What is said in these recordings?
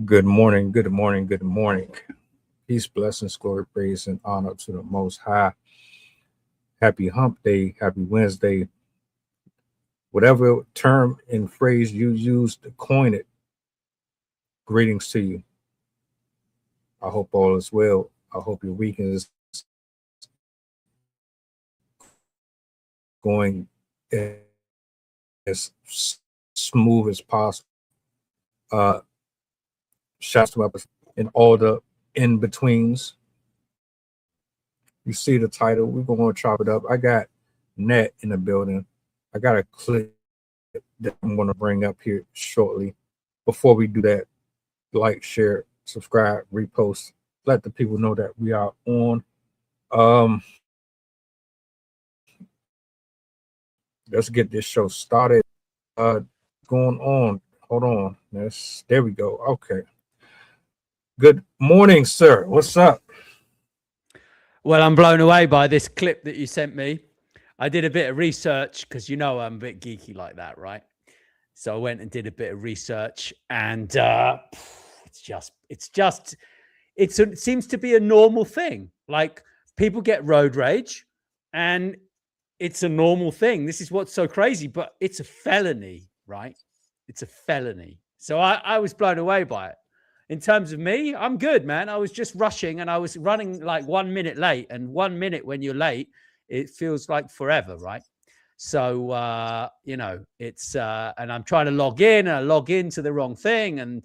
Good morning, good morning, good morning. Peace, blessings, glory, praise, and honor to the Most High. Happy Hump Day, happy Wednesday. Whatever term and phrase you use to coin it, greetings to you. I hope all is well. I hope your weekend is going as smooth as possible. Uh, Shouts to up and all the in betweens. You see the title. We're going to chop it up. I got Net in the building. I got a clip that I'm going to bring up here shortly. Before we do that, like, share, subscribe, repost, let the people know that we are on. Um, let's get this show started. Going on. Hold on. There we go. Okay. Good morning, sir. What's up? Well, I'm blown away by this clip that you sent me. I did a bit of research because you know I'm a bit geeky like that, right? So I went and did a bit of research, and it seems to be a normal thing. Like, people get road rage, and it's a normal thing. This is what's so crazy, but it's a felony, right? It's a felony. So I was blown away by it. In terms of me, I'm good, man. I was just rushing and I was running like 1 minute late. And 1 minute when you're late, it feels like forever, right? So, it's, and I'm trying to log in and I log into the wrong thing and,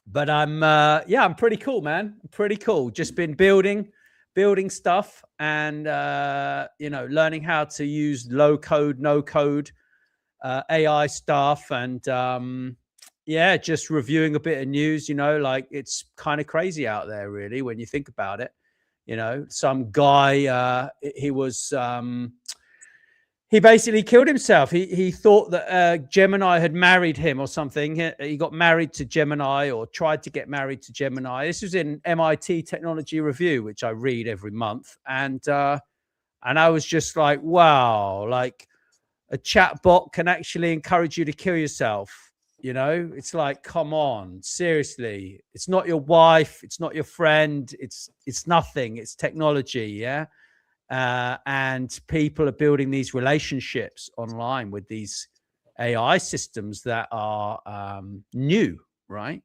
but I'm pretty cool, man. Pretty cool. Just been building stuff and, learning how to use low code, no code, AI stuff. And, just reviewing a bit of news, like it's kind of crazy out there, really, when you think about it. Some guy, he basically killed himself. He thought that Gemini had married him or something. He got married to Gemini or tried to get married to Gemini. This was in MIT Technology Review, which I read every month. And I was just like, wow, like a chat bot can actually encourage you to kill yourself. It's like, come on, seriously. It's not your wife. It's not your friend. It's nothing. It's technology. Yeah. And people are building these relationships online with these AI systems that are new. Right.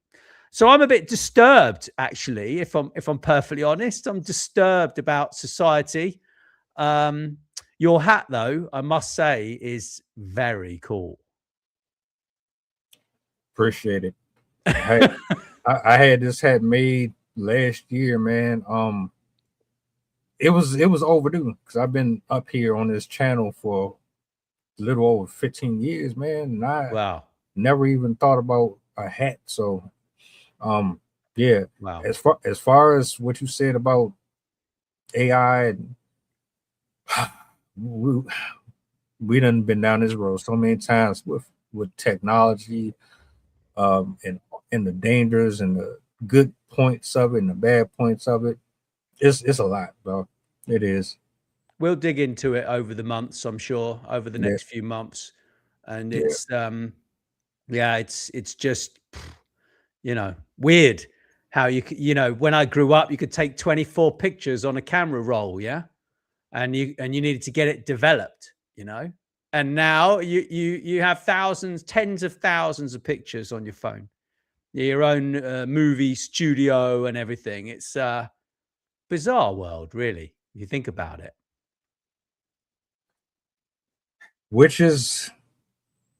So I'm a bit disturbed, actually, if I'm perfectly honest. I'm disturbed about society. Your hat, though, I must say, is very cool. Appreciate it. I had this hat made last year, man. It was overdue because I've been up here on this channel for a little over 15 years, man, and I never even thought about a hat. So, yeah. Wow. As far as what you said about AI, we done been down this road so many times with technology, and the dangers and the good points of it and the bad points of it. It's a lot, bro. It is. We'll dig into it over the months, I'm sure, over the next few months. And it's it's just, weird how when I grew up, you could take 24 pictures on a camera roll, yeah? And you needed to get it developed, And now you have thousands, tens of thousands of pictures on your phone, your own movie studio and everything. It's a bizarre world, really, if you think about it. Which is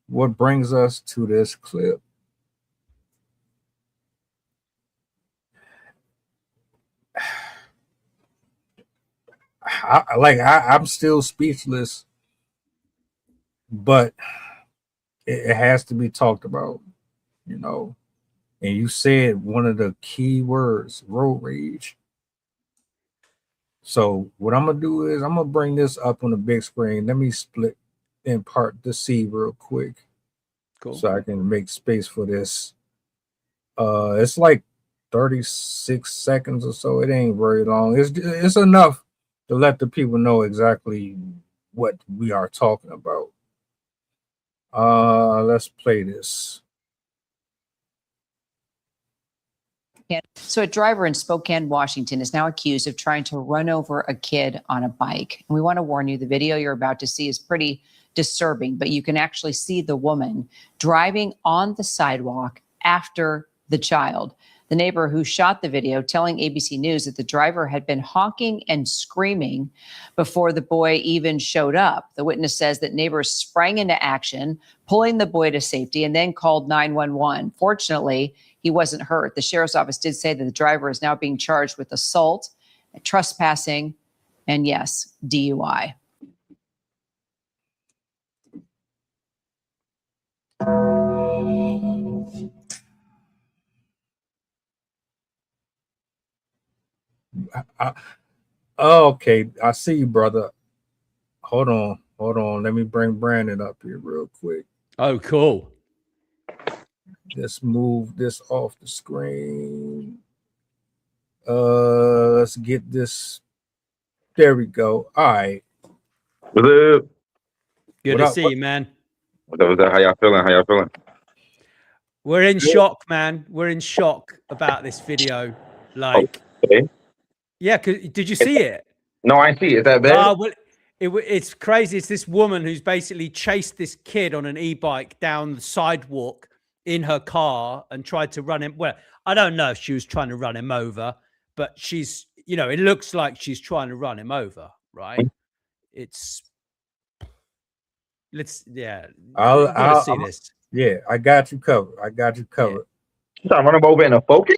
what brings us to this clip. I'm still speechless, but it has to be talked about, And you said one of the key words, road rage. So what I'm gonna do is I'm gonna bring this up on the big screen. Let me split and part the C real quick, cool, so I can make space for this. It's like 36 seconds or so. It ain't very long. It's enough to let the people know exactly what we are talking about. Let's play this. So a driver in Spokane, Washington is now accused of trying to run over a kid on a bike. And we want to warn you, the video you're about to see is pretty disturbing, but you can actually see the woman driving on the sidewalk after the child. The neighbor who shot the video telling ABC News that the driver had been honking and screaming before the boy even showed up. The witness says that neighbors sprang into action, pulling the boy to safety, and then called 911. Fortunately, he wasn't hurt. The sheriff's office did say that the driver is now being charged with assault, trespassing, and yes, DUI. Okay, I see you, brother. Hold on. Let me bring Brandon up here real quick. Oh, cool. Let's move this off the screen. Let's get this. There we go. All right. What's up? Good to see you, man. What's up? How y'all feeling? We're in shock, man. We're in shock about this video. Like, okay. Yeah, did you see it? No, I see it. Is that bad? Well, it's crazy. It's this woman who's basically chased this kid on an e-bike down the sidewalk in her car and tried to run him. Well, I don't know if she was trying to run him over, but she's, it looks like she's trying to run him over, right? I'll see this. Yeah, I got you covered. You trying to run him over in a Focus?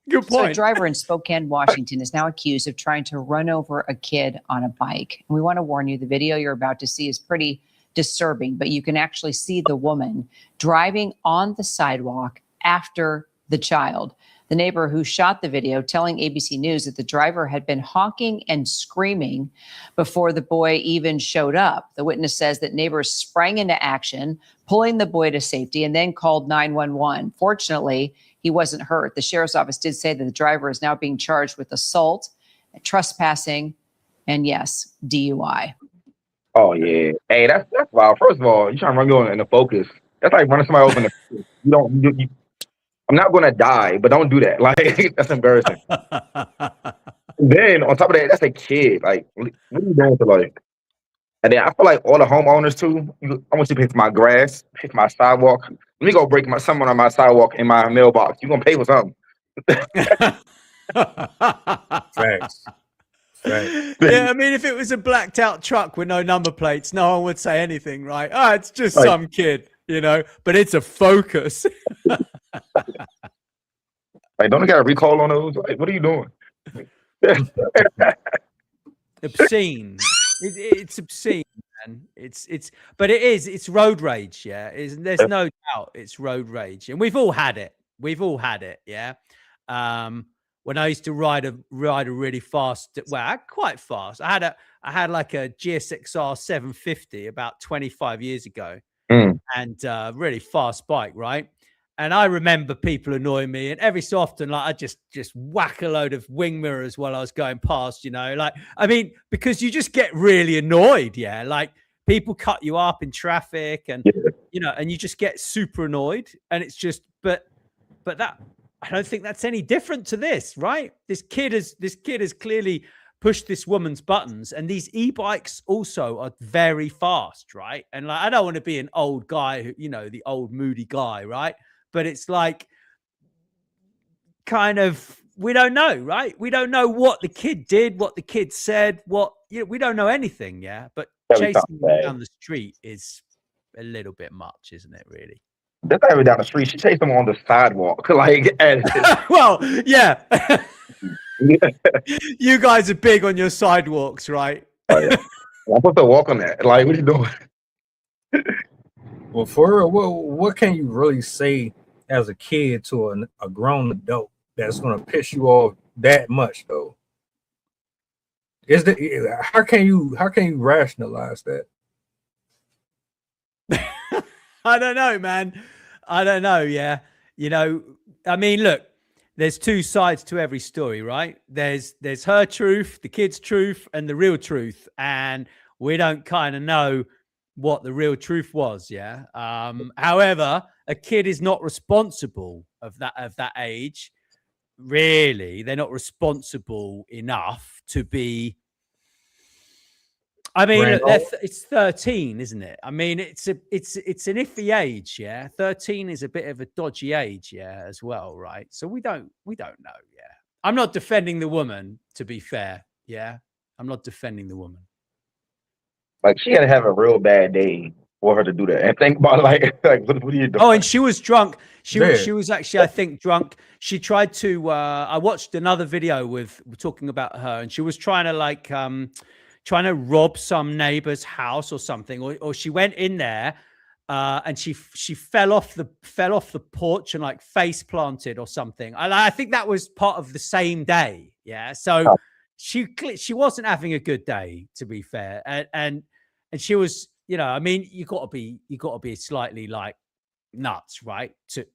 Good point. So a driver in Spokane, Washington is now accused of trying to run over a kid on a bike. And we want to warn you, the video you're about to see is pretty disturbing, but you can actually see the woman driving on the sidewalk after the child. The neighbor who shot the video telling ABC News that the driver had been honking and screaming before the boy even showed up. The witness says that neighbors sprang into action, pulling the boy to safety, and then called 911. Fortunately, he wasn't hurt. The sheriff's office did say that the driver is now being charged with assault, trespassing, and yes, DUI. Oh yeah. Hey, that's wild. First of all, you trying to run me in the Focus. That's like running somebody over in the I'm not gonna die, but don't do that. Like, that's embarrassing. Then on top of that, that's a kid. Like, what are you doing to like? And then I feel like all the homeowners too. I want you to pay for my grass, pay for my sidewalk. Let me go break someone on my sidewalk in my mailbox. You're gonna pay for something. Thanks. Yeah, I mean, if it was a blacked out truck with no number plates, no one would say anything, right? Oh, it's just some kid, but it's a Focus. Like, don't I got a recall on those? Like, what are you doing? Obscene. It's obscene, man. It's road rage. Yeah, there's no doubt it's road rage, and we've all had it. Yeah. When I used to ride a really fast, quite fast. I had like a GSXR 750 about 25 years ago, and really fast bike, right? And I remember people annoying me, and every so often, like, I just whack a load of wing mirrors while I was going past, like, I mean, because you just get really annoyed. Yeah. Like, people cut you up in traffic and, and you just get super annoyed, and it's just, but that, I don't think that's any different to this, right? This kid has clearly pushed this woman's buttons, and these e-bikes also are very fast, right? And like, I don't want to be an old guy who, the old moody guy, right? But it's like, kind of, we don't know, right? We don't know what the kid did, what the kid said, we don't know anything, yeah? But chasing them down the street is a little bit much, isn't it, really? That's not even down the street. She chased them on the sidewalk. Like, well, yeah. You guys are big on your sidewalks, right? Oh, yeah. I'm supposed to walk on that. Like, what are you doing? Well, for real, what can you really say as a kid to a grown adult that's going to piss you off that much, though? How can you rationalize that? I don't know, man. I don't know. Yeah. I mean, look, there's two sides to every story, right? There's her truth, the kid's truth, and the real truth. And we don't kind of know what the real truth was. Yeah. However, a kid is not responsible of that age. Really, they're not responsible enough to be. I mean, look, it's 13, isn't it? I mean, it's an iffy age, yeah. 13 is a bit of a dodgy age, yeah, as well, right? So we don't know, yeah. I'm not defending the woman, to be fair, yeah. I'm not defending the woman. Like she had to have a real bad day for her to do that. And think about like what are you doing? Oh, and she was drunk. She was actually, I think, drunk. She tried to. I watched another video with talking about her, and she was trying to like. Trying to rob some neighbor's house or something, or she went in there and she fell off the porch and like face planted or something. I think that was part of the same day. Yeah, so she wasn't having a good day, to be fair, and she was, you know, I mean, you got to be slightly like nuts, right, to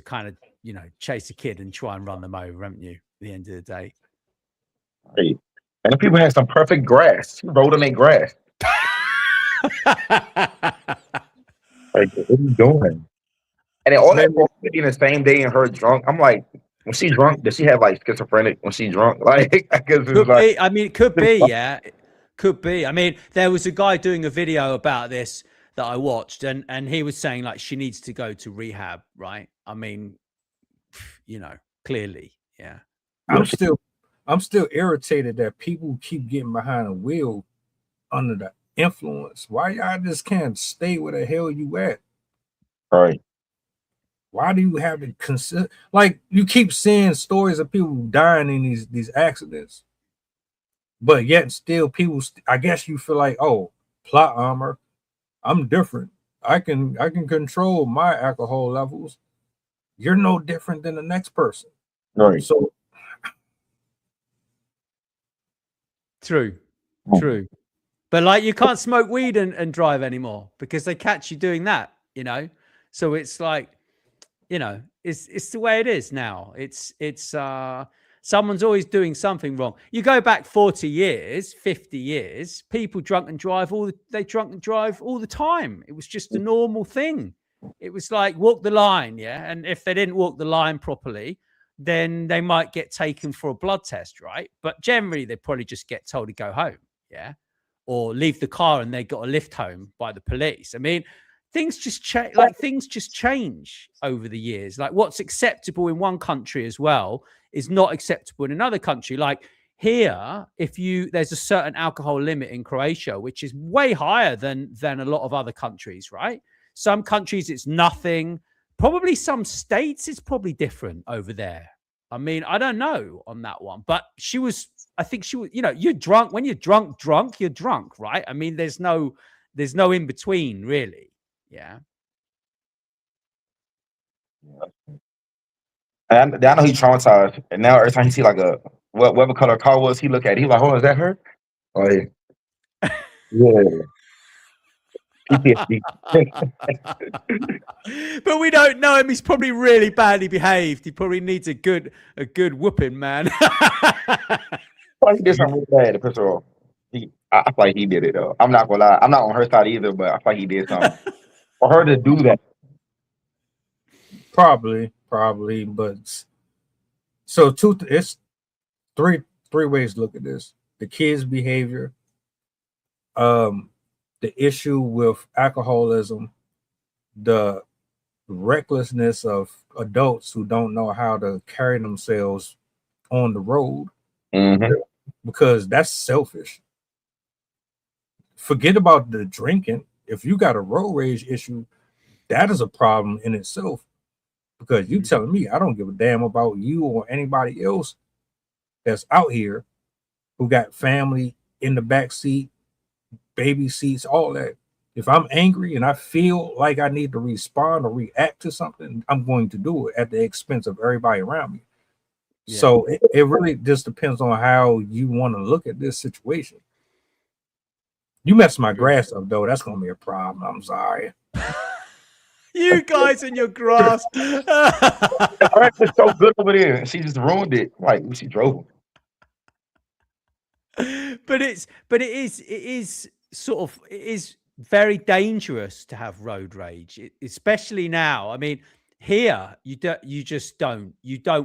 kind of, you know, chase a kid and try and run them over, haven't you? At the end of the day. Right. And the people had some perfect grass. She rode them in grass. Like, what are you doing? And then all that in the same day and her drunk. I'm like, when she drunk, does she have like schizophrenic when she drunk? Like, I guess it's like, I mean, it could be, yeah. It could be. I mean, there was a guy doing a video about this that I watched, and he was saying like she needs to go to rehab, right? I mean, you know, clearly, yeah. I'm still irritated that people keep getting behind a wheel under the influence. Why y'all just can't stay where the hell you at? Right. Why do you have to consider? Like, you keep seeing stories of people dying in these accidents, but yet still people. I guess you feel like, oh, plot armor. I'm different. I can control my alcohol levels. You're no different than the next person. Right. So. True. But like, you can't smoke weed and drive anymore because they catch you doing that, you know? So it's like, you know, it's the way it is now. It's someone's always doing something wrong. You go back 40 years, 50 years, people drunk and drive all the time. It was just a normal thing. It was like, walk the line, yeah? And if they didn't walk the line properly, then they might get taken for a blood test, right? But generally, they probably just get told to go home, yeah? Or leave the car and they got a lift home by the police. I mean, things just change. Like, things just change over the years. Like, what's acceptable in one country as well is not acceptable in another country. Like here, there's a certain alcohol limit in Croatia, which is way higher than a lot of other countries, right? Some countries it's nothing. Probably some states it's probably different over there. I mean, I don't know on that one, but I think she was, you know, you're drunk. When you're drunk, you're drunk, right? I mean, there's no in between, really. Yeah. And I know he's traumatized. And now every time he see like a whatever color car was, he look at it, he like, oh, is that her? Like, yeah. But we don't know him. He's probably really badly behaved. He probably needs a good whooping, man. Well, he did something really bad to piss her off. I feel like he did it though. I'm not gonna lie. I'm not on her side either, but I feel like he did something for her to do that. Probably, but so it's three ways to look at this: the kid's behavior, the issue with alcoholism, the recklessness of adults who don't know how to carry themselves on the road, because that's selfish. Forget about the drinking. If you got a road rage issue, that is a problem in itself, because you telling me I don't give a damn about you or anybody else that's out here who got family in the back seat, baby seats, all that. If I'm angry and I feel like I need to respond or react to something, I'm going to do it at the expense of everybody around me. Yeah. So it really just depends on how you want to look at this situation. You mess my grass up, though, that's going to be a problem. I'm sorry. You guys and your grass. The grass was so good over there. She just ruined it. Like, she drove him. But it is sort of, it is very dangerous to have road rage, especially now. I mean, here you don't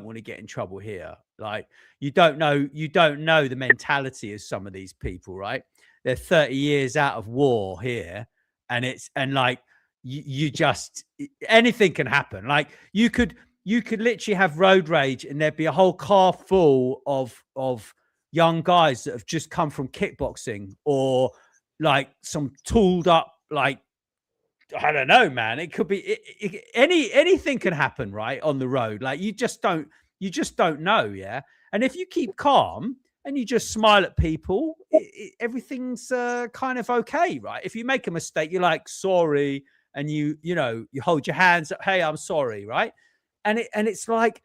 want to get in trouble here. Like you don't know the mentality of some of these people, right? They're 30 years out of war here, and like you just, anything can happen. Like you could literally have road rage and there'd be a whole car full of young guys that have just come from kickboxing, or like some tooled up, like, I don't know, man. It could be anything can happen, right, on the road. Like you just don't know, yeah. And if you keep calm and you just smile at people, everything's kind of okay, right? If you make a mistake, you're like sorry, and you hold your hands up, hey, I'm sorry, right? And it's like,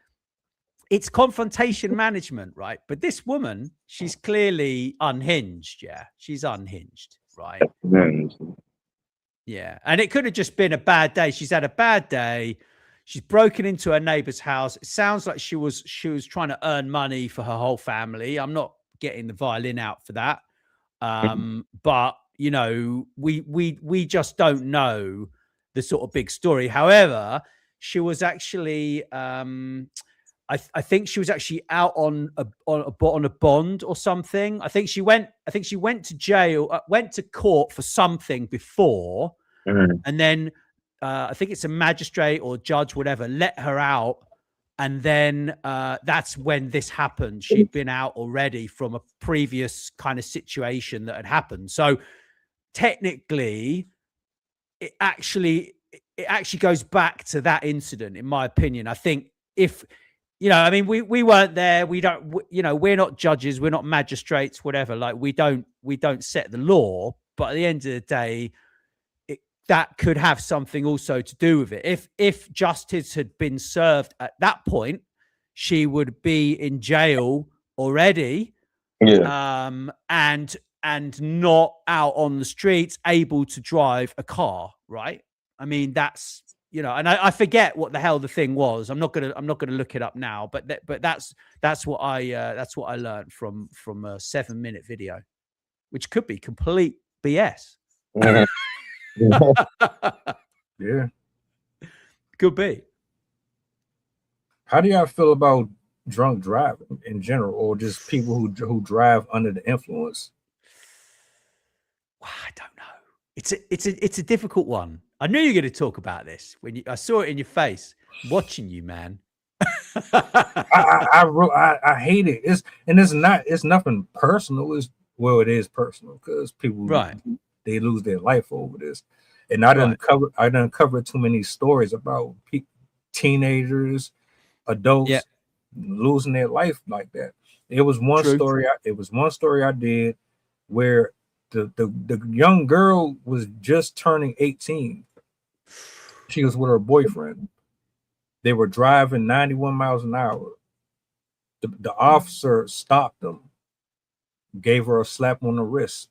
it's confrontation management, right? But this woman, she's clearly unhinged. Yeah, she's unhinged, right? Yeah, and it could have just been a bad day. She's had a bad day. She's broken into her neighbor's house. It sounds like she was trying to earn money for her whole family. I'm not getting the violin out for that, but you know, we just don't know the sort of big story. However, she was actually I think she was actually out on a bond or something. I think she went to jail, went to court for something before, and then I think it's a magistrate or judge, whatever, let her out, and then that's when this happened. She'd been out already from a previous kind of situation that had happened. So technically, it actually goes back to that incident, in my opinion. I think if I mean, we weren't there. We don't, we're not judges. We're not magistrates, whatever. Like we don't set the law. But at the end of the day, that could have something also to do with it. If justice had been served at that point, she would be in jail already. Yeah. And not out on the streets, able to drive a car, right? I mean, that's, and I forget what the hell the thing was. I'm not gonna look it up now, but that's what I learned from a 7-minute video, which could be complete BS. Yeah, could be. How do y'all feel about drunk driving in general, or just people who drive under the influence? Well, I don't know. It's a difficult one. I knew you were going to talk about this when I saw it in your face, watching you, man. I hate it. It's nothing personal. It is personal because people they lose their life over this. And I didn't cover too many stories about teenagers, adults losing their life like that. It was one story. It was one story I did where the young girl was just turning 18. She was with her boyfriend. They were driving 91 miles an hour. The officer stopped them, gave her a slap on the wrist.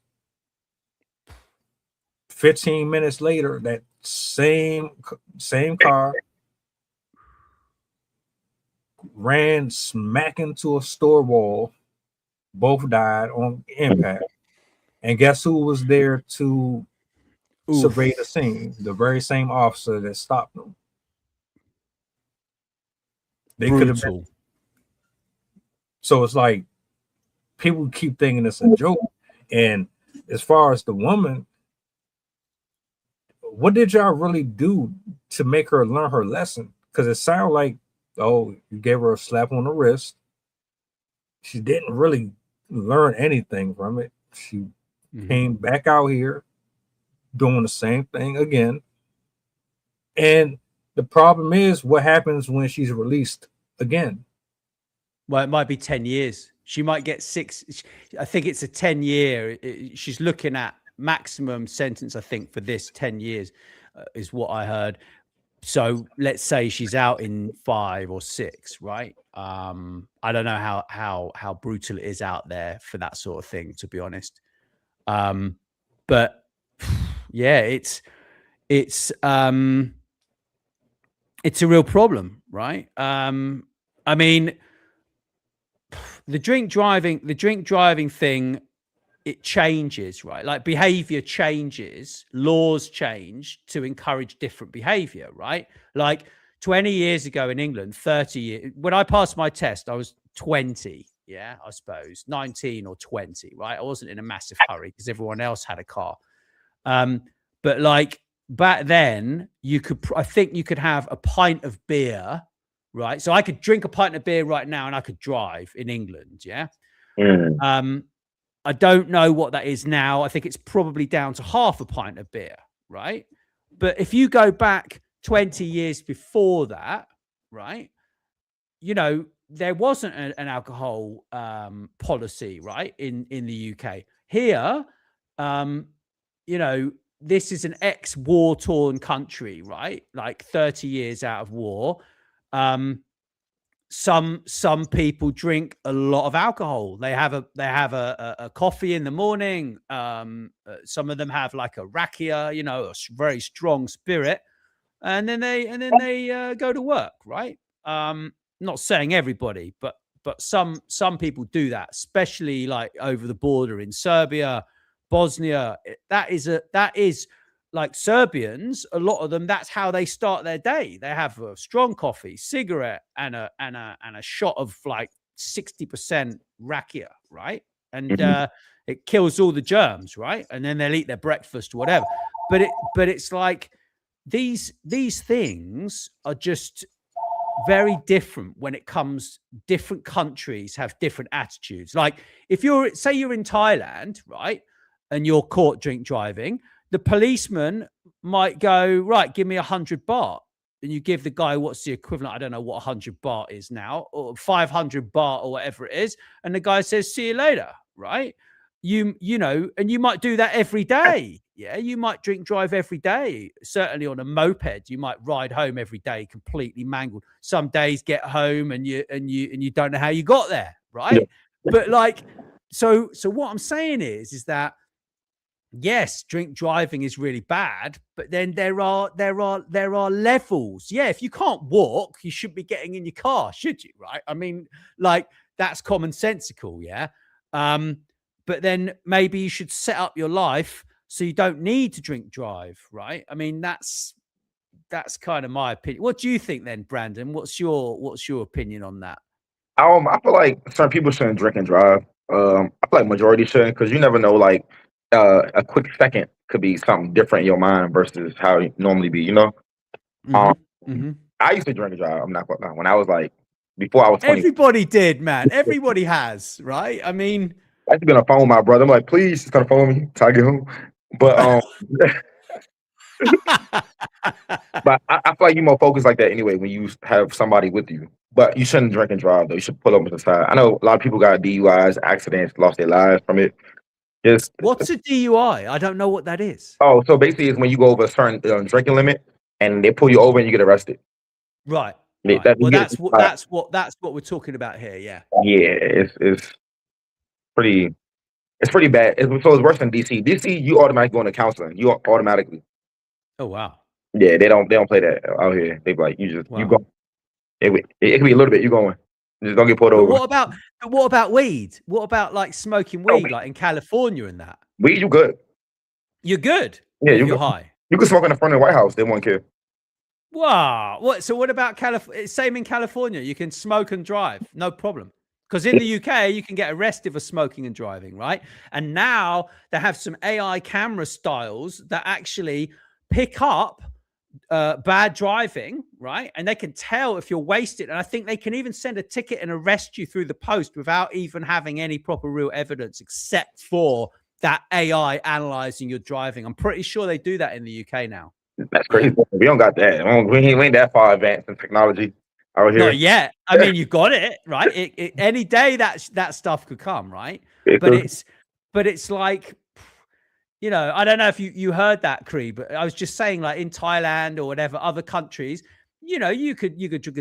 15 minutes later, that same car ran smack into a store wall. Both died on impact. And guess who was there to survey the scene? The very same officer that stopped them. They could have been. So it's like people keep thinking it's a joke. And as far as the woman, what did y'all really do to make her learn her lesson? Because it sounded like, you gave her a slap on the wrist. She didn't really learn anything from it. She came back out here doing the same thing again. And the problem is, what happens when she's released again? Well, it might be 10 years. She might get 6. I think it's a 10-year. She's looking at maximum sentence, I think, for this 10 years is what I heard. So let's say she's out in 5 or 6, right? I don't know how brutal it is out there for that sort of thing, to be honest. But yeah, it's a real problem, right? I mean, the drink driving thing, it changes, right? Like behavior changes, laws change to encourage different behavior, right? Like 20 years ago in England, 30 years, when I passed my test, I was 20, yeah, I suppose 19 or 20, right? I wasn't in a massive hurry because everyone else had a car. But like back then, I think you could have a pint of beer, right? So I could drink a pint of beer right now and I could drive in England, yeah? I don't know what that is now. I think it's probably down to half a pint of beer, right? But if you go back 20 years before that, right, you know, there wasn't an alcohol policy, right, in the UK. Here, you know, this is an ex-war-torn country, right? Like 30 years out of war. Some people drink a lot of alcohol. They have a coffee in the morning. Some of them have like a rakia, you know, a very strong spirit, and then they go to work, right? Not saying everybody, but some people do that, especially like over the border in Serbia, Bosnia. That is like Serbians, a lot of them, that's how they start their day. They have a strong coffee, cigarette, and a shot of like 60% rakia, right? And it kills all the germs, right? And then they'll eat their breakfast or whatever. But it's like these things are just very different when it comes. Different countries have different attitudes. Like if say you're in Thailand, right, and you're caught drink driving, the policeman might go, right, give me 100 baht. And you give the guy, what's the equivalent? I don't know what 100 baht is now, or 500 baht or whatever it is. And the guy says, see you later, right? You know, and you might do that every day. Yeah, you might drink drive every day. Certainly on a moped, you might ride home every day completely mangled. Some days get home and you don't know how you got there, right? Yeah. But like, so what I'm saying is that yes, drink driving is really bad, but then there are levels. Yeah, if you can't walk, you shouldn't be getting in your car, should you? Right? I mean, like that's commonsensical, yeah. But then maybe you should set up your life so you don't need to drink drive, right? I mean, that's kind of my opinion. What do you think then, Brandon? What's your opinion on that? I feel like certain people shouldn't drink and drive. I feel like majority shouldn't, because you never know, like a quick second could be something different in your mind versus how it normally be, you know? I used to drink and drive. I'm not gonna lie. When I was like, before I was 20. Everybody did, man. Everybody has, right? I mean, I used to be on the phone with my brother. I'm like, please, he's gonna phone me till I get home. But but I feel like you're more focused like that anyway when you have somebody with you. But you shouldn't drink and drive though. You should pull up to the side. I know a lot of people got DUIs, accidents, lost their lives from it. What's a DUI? I don't know what that is. Oh, so basically it's when you go over a certain drinking limit and they pull you over and you get arrested. Right. Well, that's what we're talking about here. Yeah. Yeah, it's pretty bad. So it's worse than DC. DC, you automatically go into counseling. You automatically. Oh wow. Yeah, they don't play that out here. They be like, you go. It could be a little bit. You going. Just don't get pulled over. What about weed? What about like smoking weed, like in California and that? Weed, you good. You're good. Yeah, you're high. You can smoke in the front of the White House. They won't care. Wow. So what about California? Same in California. You can smoke and drive. No problem. Because in the UK, you can get arrested for smoking and driving, right? And now they have some AI camera styles that actually pick up bad driving, right? And they can tell if you're wasted. And I think they can even send a ticket and arrest you through the post without even having any proper real evidence, except for that AI analyzing your driving. I'm pretty sure they do that in the UK now. That's crazy. Yeah. We don't got that. We ain't that far advanced in technology out here. Not yet. I mean, you've got it, right? Any day that stuff could come, right? But it's like, you know, I don't know if you heard that, Cree, but I was just saying, like in Thailand or whatever other countries, you know, you could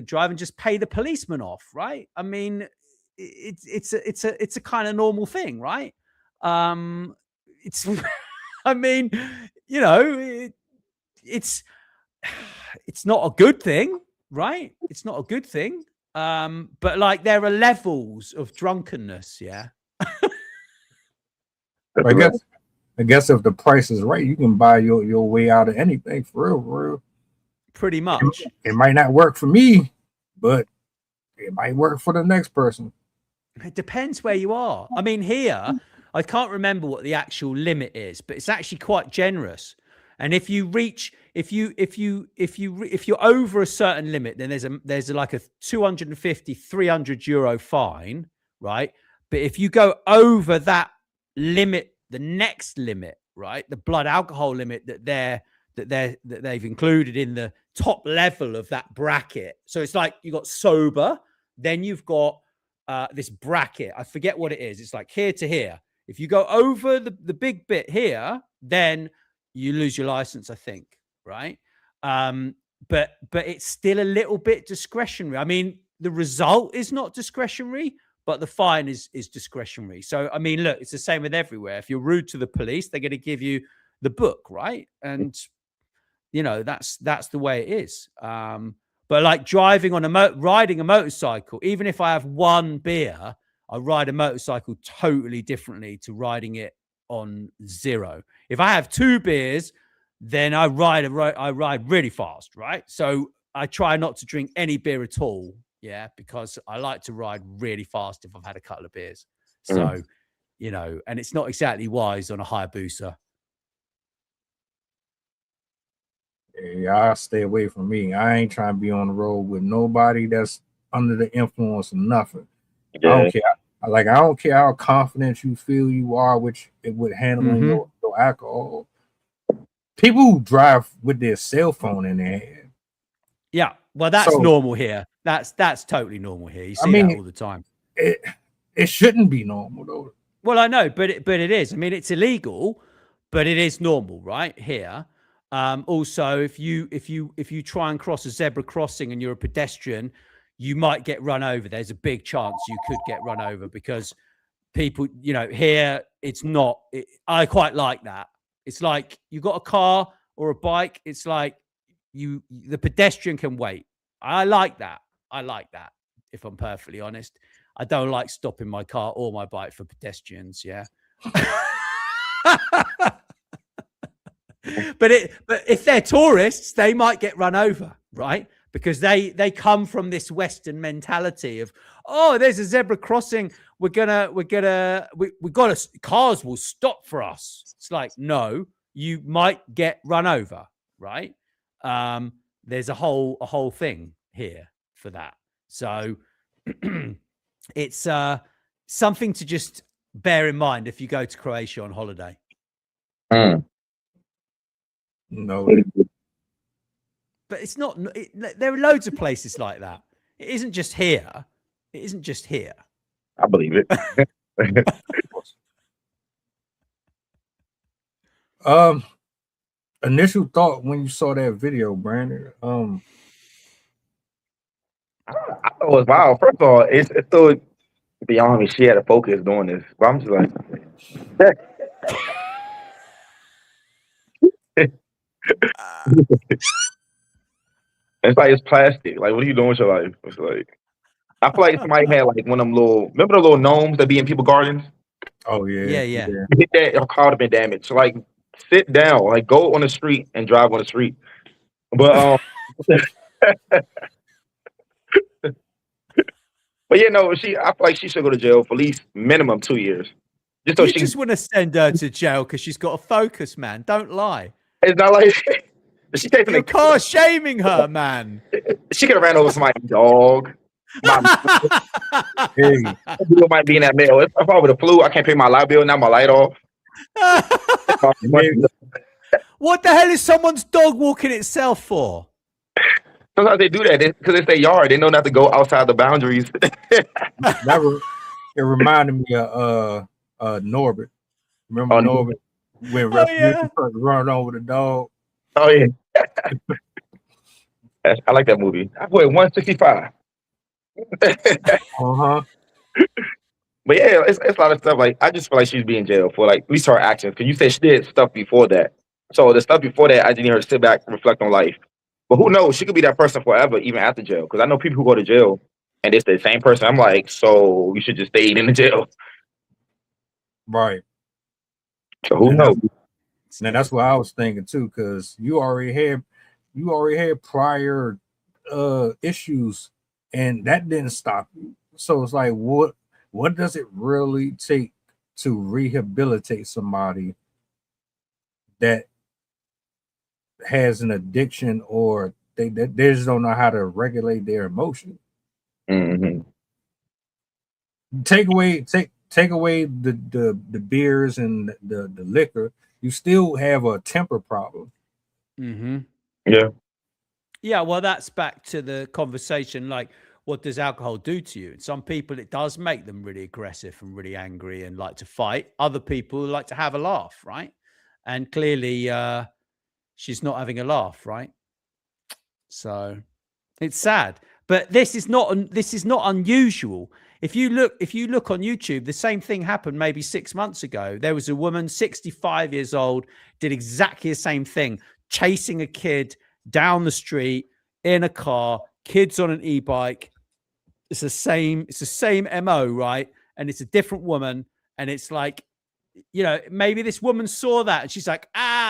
drive and just pay the policeman off, right? I mean, it's a kind of normal thing, right? It's, I mean, you know, it's not a good thing, right? It's not a good thing. But like there are levels of drunkenness, yeah. I guess if the price is right, you can buy your way out of anything for real. Pretty much. It might not work for me, but it might work for the next person. It depends where you are. I mean, here, I can't remember what the actual limit is, but it's actually quite generous. And if you're over a certain limit, then there's like a 250, 300 euro fine, right? But if you go over that limit, the next limit, right, the blood alcohol limit that they've included in the top level of that bracket. So it's like you got sober, then you've got this bracket. I forget what it is. It's like here to here. If you go over the big bit here, then you lose your license, I think, right? But it's still a little bit discretionary. I mean, the result is not discretionary, but the fine is discretionary. So, I mean, look, it's the same with everywhere. If you're rude to the police, they're going to give you the book, right? And, you know, that's the way it is. But like riding a motorcycle, even if I have one beer, I ride a motorcycle totally differently to riding it on zero. If I have 2 beers, then I ride really fast, right? So I try not to drink any beer at all, yeah, because I like to ride really fast if I've had a couple of beers. So, you know, and it's not exactly wise on a Hayabusa. Yeah, I'll stay away from me. I ain't trying to be on the road with nobody that's under the influence of nothing. Yeah. I don't care. I don't care how confident you feel you are with handling your alcohol. People who drive with their cell phone in their hand. Yeah, well, that's normal here. That's totally normal here. You see that all the time. It shouldn't be normal though. Well, I know, but it is. I mean, it's illegal, but it is normal, right here. Also, if you try and cross a zebra crossing and you're a pedestrian, you might get run over. There's a big chance you could get run over because people, you know, here it's not. I quite like that. It's like you got a car or a bike. It's like the pedestrian can wait. I like that. If I'm perfectly honest, I don't like stopping my car or my bike for pedestrians. Yeah. But if they're tourists, they might get run over, right? Because they come from this Western mentality of, oh, there's a zebra crossing. Cars will stop for us. It's like, no, you might get run over, right? There's a whole thing here for that. So it's something to just bear in mind if you go to Croatia on holiday. No, but it's not. There are loads of places like that. It isn't just here. I believe it. Initial thought when you saw that video, Brandon. I thought it was wild. First of all, it's still beyond me. She had a focus doing this, but I'm just like. It's like it's plastic. Like, what are you doing with your life? It's like I feel like somebody had like one of them remember the little gnomes that be in people's gardens? Oh yeah. You hit that, your car would have been damaged. So like sit down, like go on the street and drive on the street. But but yeah, no, I feel like she should go to jail for at least minimum 2 years. Just so just want to send her to jail because she's got a focus, man. Don't lie. It's not like she taking a car shaming her, man. She could have ran over somebody's dog. Hey, might be in that mail. If I would have flew, I can't pay my light bill. Now my light off. What the hell is someone's dog walking itself for? Sometimes they do that because it's their yard. They know not to go outside the boundaries. It reminded me of Norbit. Remember Norbit when run over the dog? Oh yeah. I like that movie. I put 165. But yeah, it's a lot of stuff. Like I just feel like she's being in jail for like at least her actions. Because you said she did stuff before that. So the stuff before that, I just need her to sit back and reflect on life. But who knows? She could be that person forever, even after jail. Because I know people who go to jail and it's the same person. I'm like, so you should just stay in the jail. Right. So who knows? Now that's what I was thinking too, because you already had prior issues, and that didn't stop you. So it's like, what does it really take to rehabilitate somebody that has an addiction, or they just don't know how to regulate their emotion? Mm-hmm. Take away the beers and the liquor, you still have a temper problem. Mm-hmm. Yeah. Yeah, well, that's back to the conversation, like, what does alcohol do to you? And some people, it does make them really aggressive and really angry and like to fight. Other people like to have a laugh, right? And clearly she's not having a laugh, right? So it's sad. But this is not unusual. If you look on YouTube, the same thing happened maybe 6 months ago. There was a woman, 65 years old, did exactly the same thing, chasing a kid down the street in a car, kids on an e-bike. It's the same MO, right? And it's a different woman. And it's like, you know, maybe this woman saw that and she's like,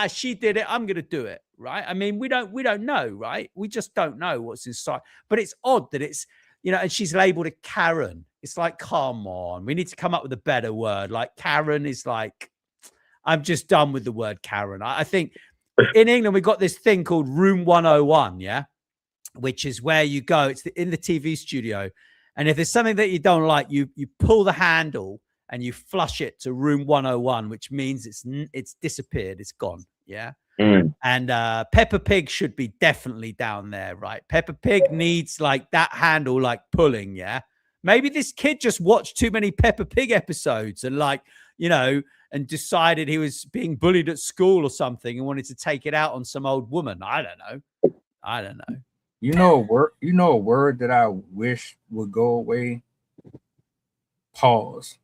she did it, I'm gonna do it, right? I mean, we don't know, right? We just don't know what's inside. But it's odd that it's, you know, and she's labeled a Karen. It's like, come on, we need to come up with a better word. Like Karen is like, I'm just done with the word Karen. I think in England we got this thing called Room 101, yeah, which is where you go. It's in the TV studio, and if there's something that you don't like, you pull the handle and you flush it to Room 101, which means it's disappeared, it's gone, yeah. And Peppa Pig should be definitely down there, right? Peppa Pig needs like that handle, like pulling, yeah. Maybe this kid just watched too many Peppa Pig episodes and, like, you know, and decided he was being bullied at school or something and wanted to take it out on some old woman. I don't know. You know a word that I wish would go away? Pause.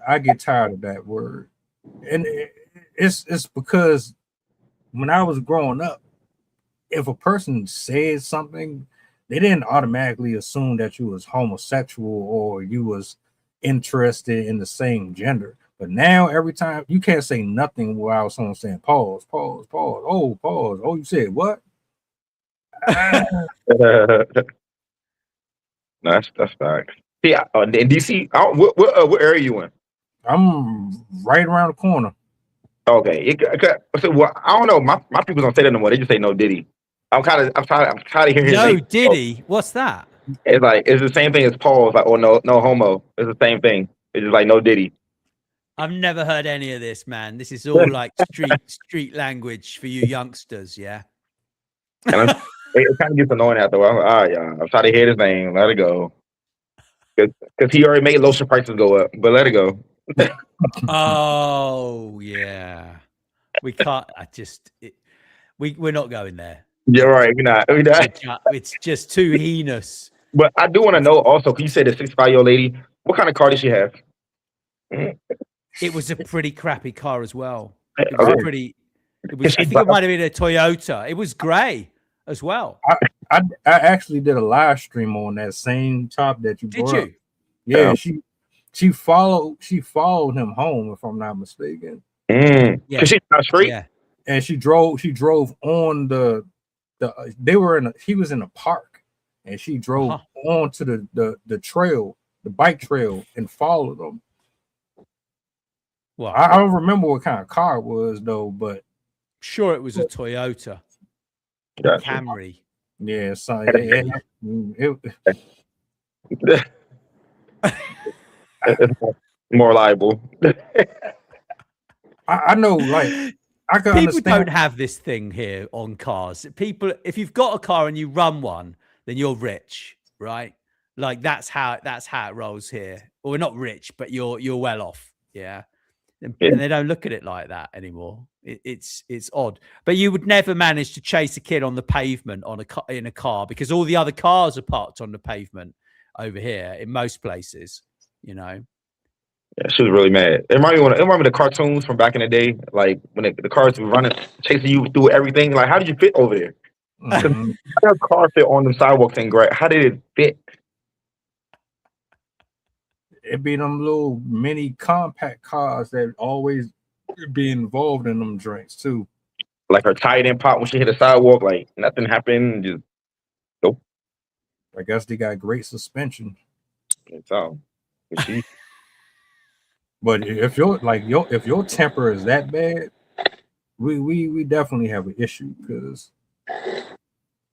I get tired of that word. And it's because when I was growing up, if a person said something, they didn't automatically assume that you was homosexual or you was interested in the same gender. But now every time you can't say nothing without someone saying pause, pause, pause. Oh, pause. Oh, you said what? That's facts. Yeah, in DC, what area are you in? I'm right around the corner. Okay. So, well, I don't know. My people don't say that no more. They just say no Diddy. I'm tired of hearing his No name. Diddy. What's that? It's like it's the same thing as Paul's, like, or no homo. It's the same thing. It's just like no Diddy. I've never heard any of this, man. This is all like street language for you youngsters, yeah. And it kind of gets annoying after a while. I'm trying to hear his name. Let it go. Because he already made lotion prices go up, but let it go. Oh yeah, we can't. We're not going there. You're right. We're not. It's just too heinous. But I do want to know also, because you said the 65-year-old lady, what kind of car did she have? It was a pretty crappy car as well. Okay. It was pretty. I think it might have been a Toyota. It was grey as well. I actually did a live stream on that same top that you brought up. Yeah, she followed him home, if I'm not mistaken. Yeah, she's not straight. Yeah, and she drove on he was in a park, and she drove onto the trail, the bike trail, and followed them. Well, I don't remember what kind of car it was though, but sure it was a Toyota Camry. Yeah, so it's more liable. I know, like, I can People understand. don't have this thing here on cars. People, if you've got a car and you run one, then you're rich, right? Like that's how it rolls here. Or we're not rich, but you're well off, yeah. And they don't look at it like that anymore. It's odd. But you would never manage to chase a kid on the pavement in a car because all the other cars are parked on the pavement over here in most places, you know. Yeah, she was really mad. It reminded me of the cartoons from back in the day, like when the cars were running, chasing you through everything. Like, how did you fit over there? How did a car fit on the sidewalks and how did it fit? it be them little mini compact cars that always be involved in them drinks too. Like her tire didn't pop when she hit the sidewalk. Like nothing happened. Just nope. I guess they got great suspension. That's all. She But if your temper is that bad, we definitely have an issue. Because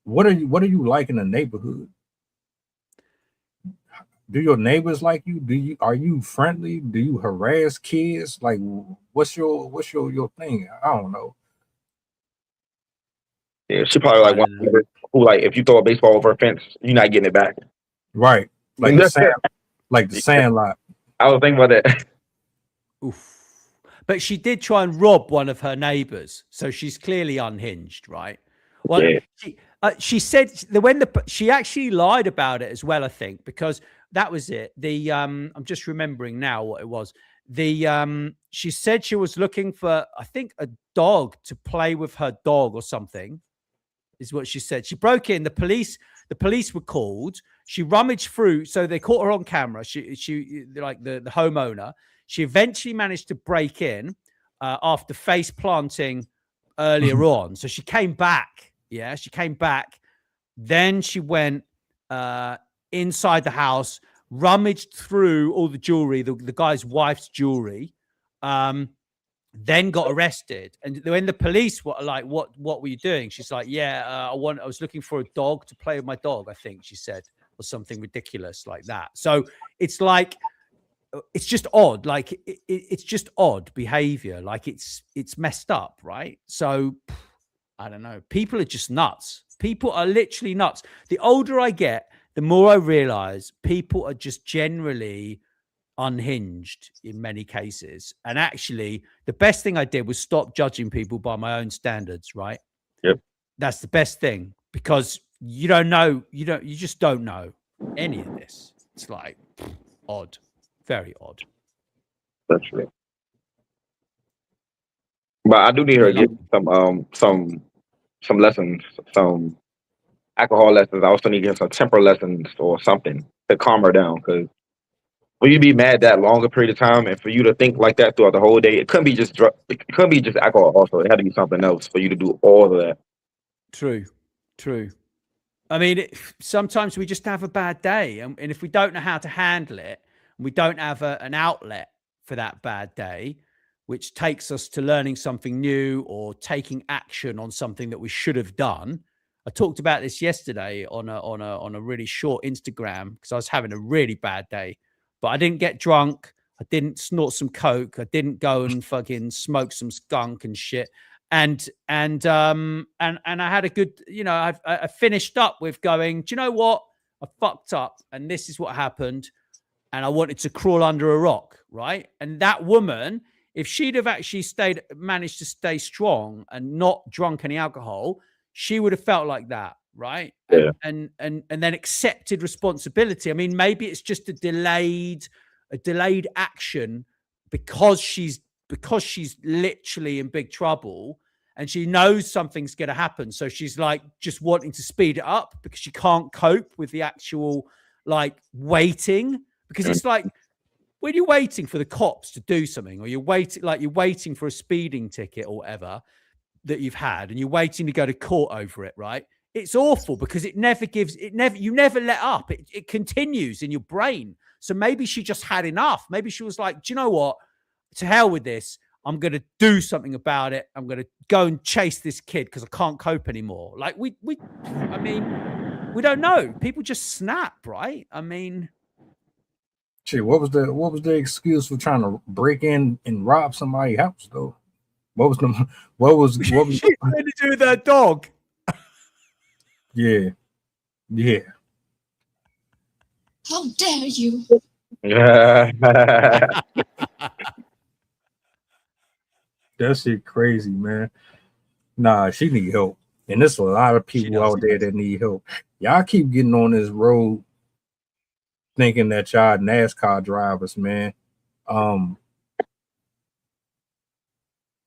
what are you like in the neighborhood? Do your neighbors like you? Are you friendly? Do you harass kids? Like, what's your thing? I don't know. yeah, she probably like one who like if you throw a baseball over a fence, you're not getting it back. Right, like the Sandlot. I was thinking about that. Oof. But she did try and rob one of her neighbors, so she's clearly unhinged, right? Well, Yeah. she said she actually lied about it as well, I think, because that was it. I'm just remembering now what it was. She said she was looking for, I think, a dog to play with her dog or something, is what she said. She broke in. The police were called. She rummaged through, so they caught her on camera. She like the homeowner. She eventually managed to break in after face planting earlier on. So she came back. Yeah, she came back. Then she went inside the house, rummaged through all the jewelry, the guy's wife's jewelry, then got arrested. And when the police were like, what were you doing? She's like, I was looking for a dog to play with my dog, I think she said, or something ridiculous like that. So it's like, it's just odd. Like it's just odd behavior. Like it's messed up, right? So I don't know. People are just nuts. People are literally nuts. The older I get, the more I realize people are just generally unhinged in many cases. And actually, the best thing I did was stop judging people by my own standards, right? Yep. That's the best thing, because you don't know, you just don't know any of this. It's like odd, very odd. That's true. But I do need her to get some lessons, some alcohol lessons. I also need to get some temper lessons or something to calm her down. Because when you be mad that long a period of time, and for you to think like that throughout the whole day, it couldn't be just it couldn't be just alcohol. Also, it had to be something else for you to do all of that. True. I mean, sometimes we just have a bad day, and if we don't know how to handle it, and we don't have an outlet for that bad day, which takes us to learning something new or taking action on something that we should have done. I talked about this yesterday on a really short Instagram, because I was having a really bad day, but I didn't get drunk. I didn't snort some coke. I didn't go and fucking smoke some skunk and shit. And I had a good, I finished up with going, do you know what? I fucked up, and this is what happened. And I wanted to crawl under a rock, right? And that woman, if she'd have actually managed to stay strong and not drunk any alcohol, she would have felt like that, right? Yeah. And then accepted responsibility. I mean, maybe it's just a delayed action because she's literally in big trouble and she knows something's going to happen. So she's like just wanting to speed it up because she can't cope with the actual like waiting, because it's like, when you're waiting for the cops to do something, or you're waiting for a speeding ticket or whatever that you've had, and you're waiting to go to court over it, right? It's awful because you never let up. It continues in your brain. So maybe she just had enough. Maybe she was like, do you know what? To hell with this. I'm going to do something about it. I'm going to go and chase this kid because I can't cope anymore. Like we don't know. People just snap, right? I mean, Shit, what was the excuse for trying to break in and rob somebody's house though? What was she had to do with that dog? Yeah. How dare you? Yeah. That shit crazy, man. Nah, she need help. And there's a lot of people out there that need help. Y'all keep getting on this road thinking that y'all NASCAR drivers, man. And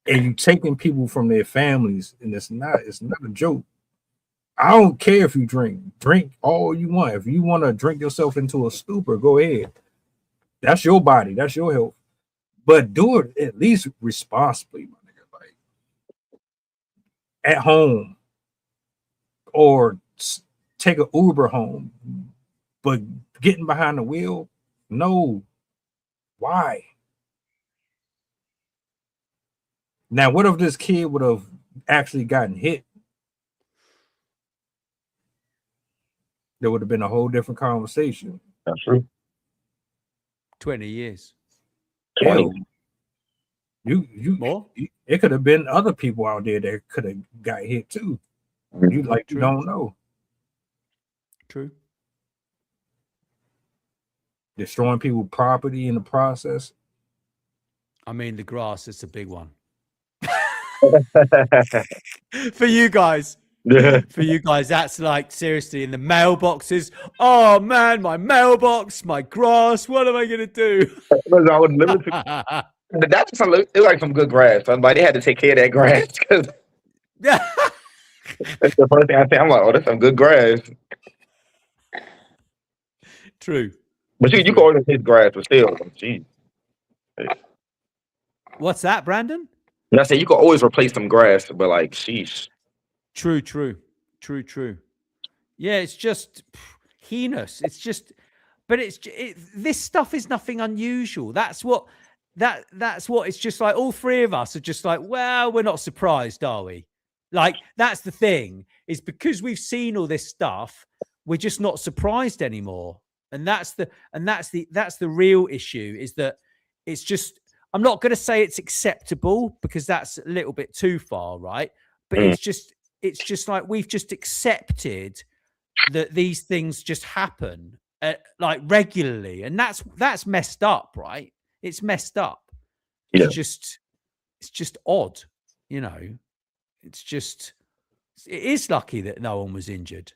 you taking people from their families, and it's not a joke. I don't care if you drink all you want. If you want to drink yourself into a stupor, go ahead. That's your body. That's your health. But do it at least responsibly, my nigga. Like at home or take an Uber home. But getting behind the wheel, no. Why? Now, what if this kid would have actually gotten hit? There would have been a whole different conversation. That's true. 20 years. 20. More? It could have been other people out there that could have got hit too. You True. don't know. True. Destroying people's property in the process. I mean, the grass is a big one. For you guys. Yeah. For you guys, that's like seriously in the mailboxes. Oh man, my mailbox, my grass. What am I gonna do? That's just it was like some good grass. Like they had to take care of that grass because that's the first thing I say. I'm like, oh, that's some good grass. True. But you can always hit grass, but still, geez. What's that, Brandon? And I said you can always replace some grass, but like, sheesh. True. Yeah, it's just heinous. It's just, but this stuff is nothing unusual. That's what it's just like. All three of us are just like, well, we're not surprised, are we? Like that's the thing, is because we've seen all this stuff, we're just not surprised anymore. And that's the real issue, is that it's just, I'm not going to say it's acceptable because that's a little bit too far, right? But it's just like we've just accepted that these things just happen like regularly, and that's messed up, right? It's messed up. It's just odd, you know. It is lucky that no one was injured,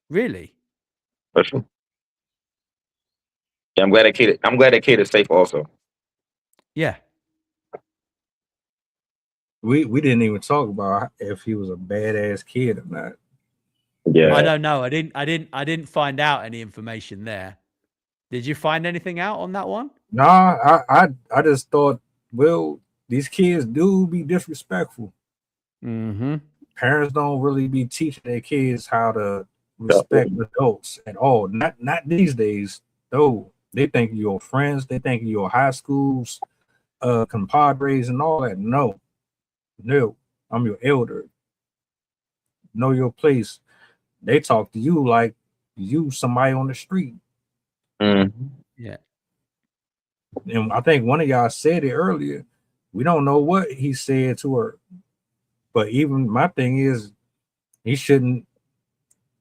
really. That's true. Yeah, I'm glad that kid is safe also. Yeah. We didn't even talk about if he was a badass kid or not. Yeah, I don't know. I didn't find out any information there. Did you find anything out on that one? Nah, I just thought, well, these kids do be disrespectful. Mm-hmm. Parents don't really be teaching their kids how to respect adults at all. Not these days, though. They think you're friends. They think you're high schools, compadres, and all that. No, I'm your elder. Know your place. They talk to you like you somebody on the street. Mm-hmm. Yeah. And I think one of y'all said it earlier. We don't know what he said to her. But even my thing is, he shouldn't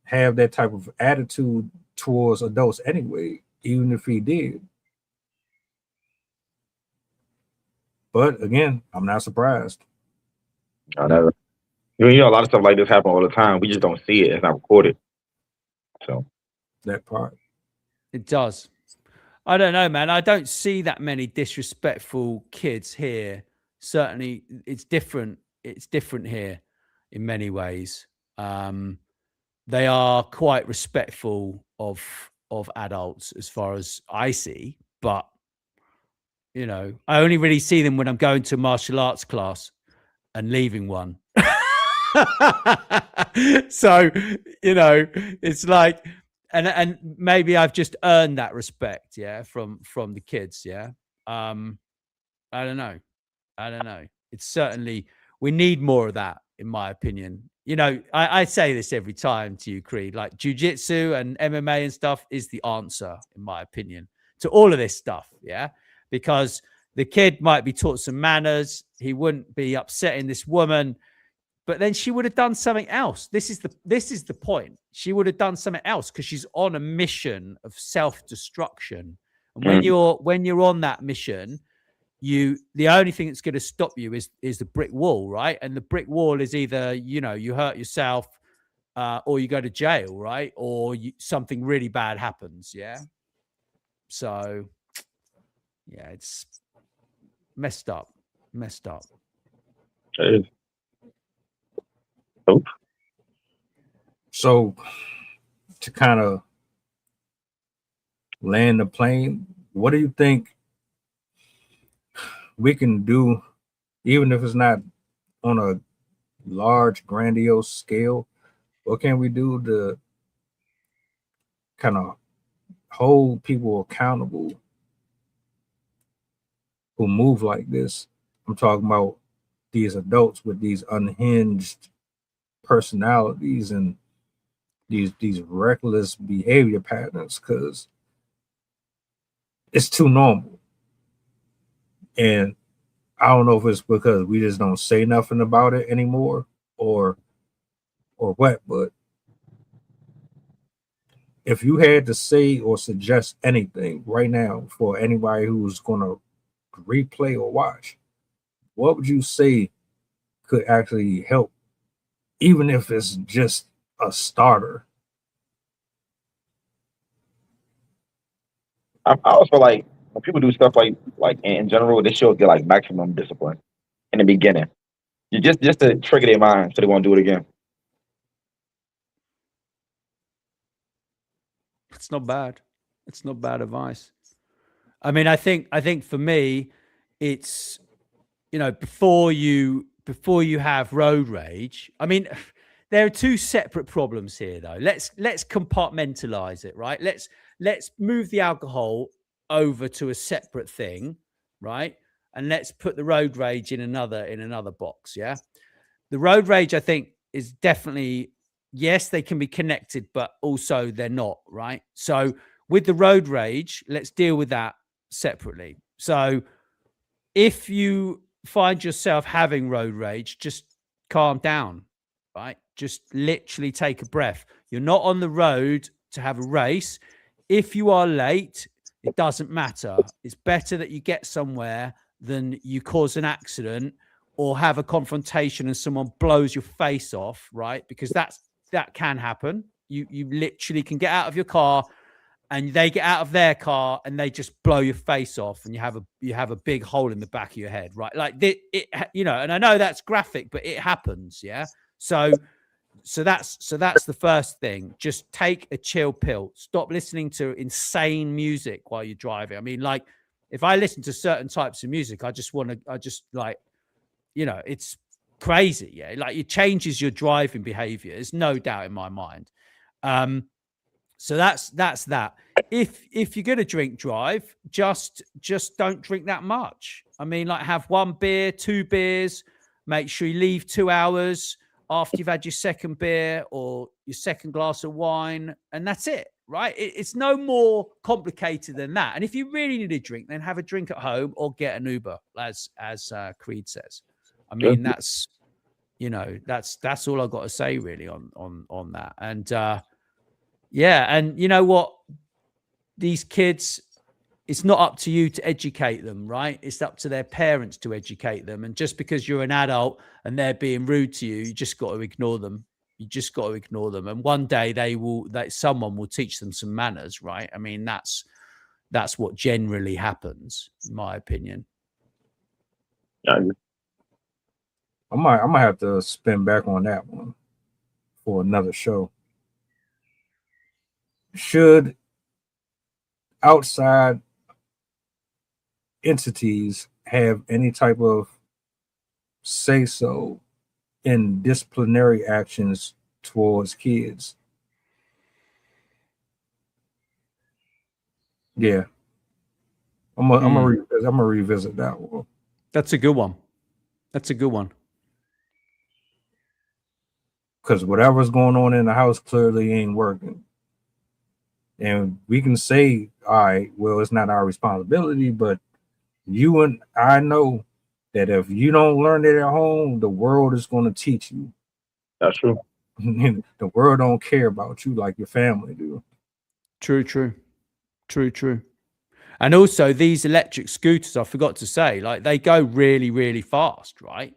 have that type of attitude towards adults anyway, even if he did. But again, I'm not surprised. I never. You know, a lot of stuff like this happen all the time. We just don't see it. It's not recorded. So that part. It does. I don't know, man. I don't see that many disrespectful kids here. Certainly, it's different. It's different here in many ways. They are quite respectful of adults as far as I see, but you know, I only really see them when I'm going to martial arts class and leaving one. So, you know, it's like, and maybe I've just earned that respect, yeah, from the kids, yeah. I don't know. It's certainly, we need more of that, in my opinion. You know, I say this every time to you, Creed, like jiu-jitsu and MMA and stuff is the answer, in my opinion, to all of this stuff, yeah, because the kid might be taught some manners, he wouldn't be upsetting this woman, but then she would have done something else. This is the point. She would have done something else because she's on a mission of self-destruction. And when you're on that mission, the only thing that's going to stop you is the brick wall, right? And the brick wall is either, you know, you hurt yourself, or you go to jail, right? Or something really bad happens, yeah. So, yeah, it's messed up. it is. Oh. So to kind of land the plane, what do you think we can do, even if it's not on a large, grandiose scale? What can we do to kind of hold people accountable who move like this? I'm talking about these adults with these unhinged personalities and these reckless behavior patterns, because it's too normal. And I don't know if it's because we just don't say nothing about it anymore or what, but if you had to say or suggest anything right now for anybody who's going to replay or watch, what would you say could actually help, even if it's just a starter? I also like when people do stuff like in general, they should get like maximum discipline in the beginning. You just to trigger their mind so they won't do it again. It's not bad. It's not bad advice. I mean, I think for me, it's, you know, before you have road rage. I mean, there are two separate problems here, though. Let's compartmentalize it, right? Let's move the alcohol over to a separate thing, right? And let's put the road rage in another box. Yeah, the road rage, I think, is definitely, yes, they can be connected, but also they're not, right? So with the road rage, let's deal with that separately. So if you find yourself having road rage, just calm down, right? Just literally take a breath. You're not on the road to have a race. If you are late, it doesn't matter. It's better that you get somewhere than you cause an accident or have a confrontation and someone blows your face off, right? Because that can happen. You literally can get out of your car and they get out of their car and they just blow your face off and you have a big hole in the back of your head, right? Like it, you know, and I know that's graphic, but it happens. Yeah. So that's the first thing. Just take a chill pill. Stop listening to insane music while you're driving. I mean, like if I listen to certain types of music, I just like, you know, it's crazy. Yeah. Like it changes your driving behavior. There's no doubt in my mind. So that's that. If you're going to drink drive, just don't drink that much. I mean, like have 1 beer, 2 beers, make sure you leave 2 hours after you've had your second beer or your second glass of wine, and that's it, right? It's no more complicated than that. And if you really need a drink, then have a drink at home or get an Uber, as Creed says. I mean, that's, you know, that's all I've got to say really on that. And yeah, and you know what? These kids, it's not up to you to educate them, right? It's up to their parents to educate them. And just because you're an adult and they're being rude to you, you just got to ignore them. You just got to ignore them. And one day someone will teach them some manners, right? I mean, that's what generally happens, in my opinion. Yeah. I might have to spin back on that one for another show. Should outside entities have any type of say so in disciplinary actions towards kids? Yeah, I'm gonna revisit that one. That's a good one. That's a good one. Because whatever's going on in the house clearly ain't working. And we can say, all right, well, it's not our responsibility, but you and I know that if you don't learn it at home, the world is going to teach you. That's true. The world don't care about you like your family do. True. And also these electric scooters, I forgot to say, like they go really, really fast, right?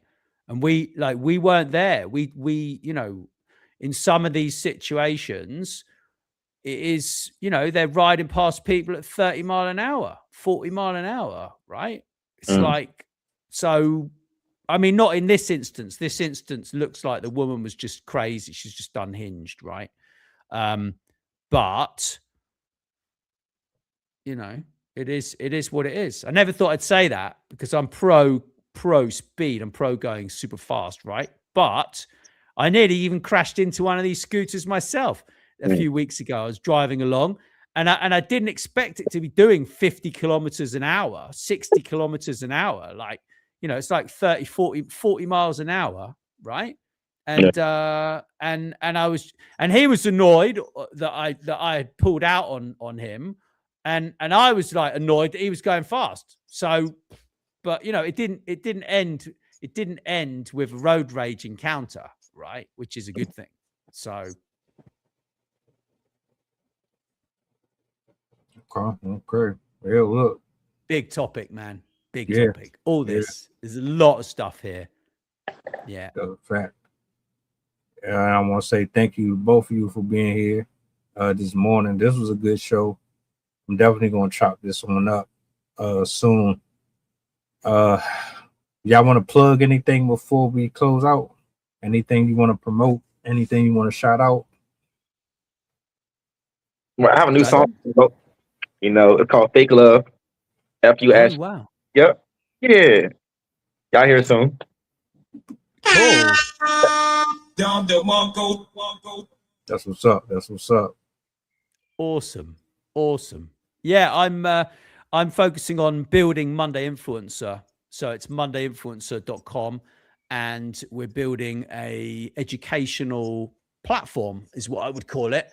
And we weren't there. We, you know, in some of these situations, it is, you know, they're riding past people at 30 mile an hour, 40 mile an hour, right? It's like, so, I mean, not in this instance. This instance looks like the woman was just crazy. She's just unhinged, right? But, you know, It is what it is. I never thought I'd say that because I'm pro speed and pro going super fast, right? But I nearly even crashed into one of these scooters myself a few weeks ago. I was driving along and I didn't expect it to be doing 50 kilometers an hour, 60 kilometers an hour. Like, you know, it's like 30, 40 miles an hour, right? And and he was annoyed that I had pulled out on him. And I was like annoyed that he was going fast. So, but you know, it didn't end with a road rage encounter, right? Which is a good thing. So, okay. Yeah, look. big topic, man. Big topic. All this. There's a lot of stuff here. Yeah. That's a fact. And I want to say thank you, both of you, for being here this morning. This was a good show. I'm definitely gonna chop this one up soon. Y'all want to plug anything before we close out? Anything you want to promote? Anything you want to shout out? Well, I have a new song. You know, it's called "Fake Love." After you ask, wow. Yep. Yeah. Y'all hear it soon. Cool. That's what's up. That's what's up. Awesome. Yeah, I'm focusing on building Monday Influencer. So it's mondayinfluencer.com, and we're building a educational platform is what I would call it.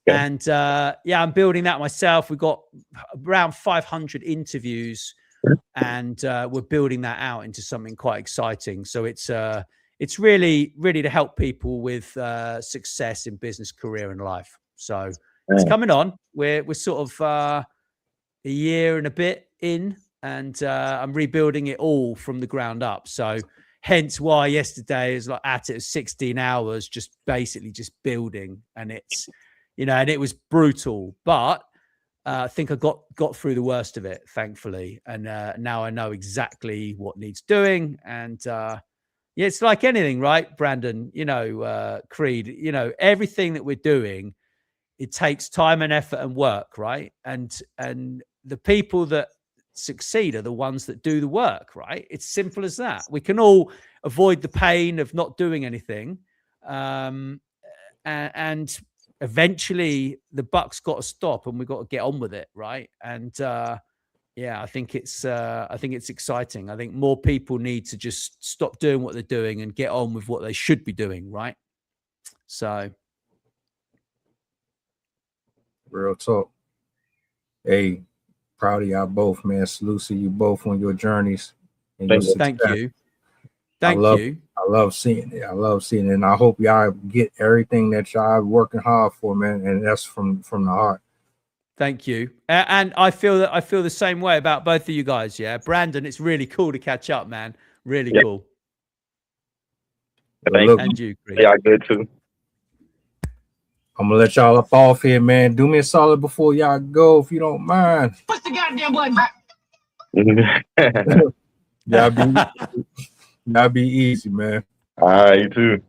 Okay. And yeah, I'm building that myself. We've got around 500 interviews, and we're building that out into something quite exciting. So it's really to help people with success in business, career, and life. So it's coming on. We're sort of a year and a bit in, and I'm rebuilding it all from the ground up. So hence why yesterday is like at it 16 hours, just basically just building, and it's, you know, and it was brutal, but I think I got through the worst of it, thankfully. And now I know exactly what needs doing. And yeah, it's like anything, right, Brandon? You know, Creed, you know, everything that we're doing, it takes time and effort and work, right? And the people that succeed are the ones that do the work, right? It's simple as that. We can all avoid the pain of not doing anything, and eventually the buck's got to stop, and we've got to get on with it, right? And yeah, I think it's exciting. I think more people need to just stop doing what they're doing and get on with what they should be doing, right? So. Real talk. Hey, proud of y'all both, man. Salute to you both on your journeys. And Thank you. I love seeing it. And I hope y'all get everything that y'all working hard for, man. And that's from the heart. Thank you. And I feel the same way about both of you guys. Yeah, Brandon, it's really cool to catch up, man. Really cool. And you, yeah, good too. I'm gonna let y'all up off here, man. Do me a solid before y'all go, if you don't mind. Push the goddamn button. Y'all be easy, man. All right, you too.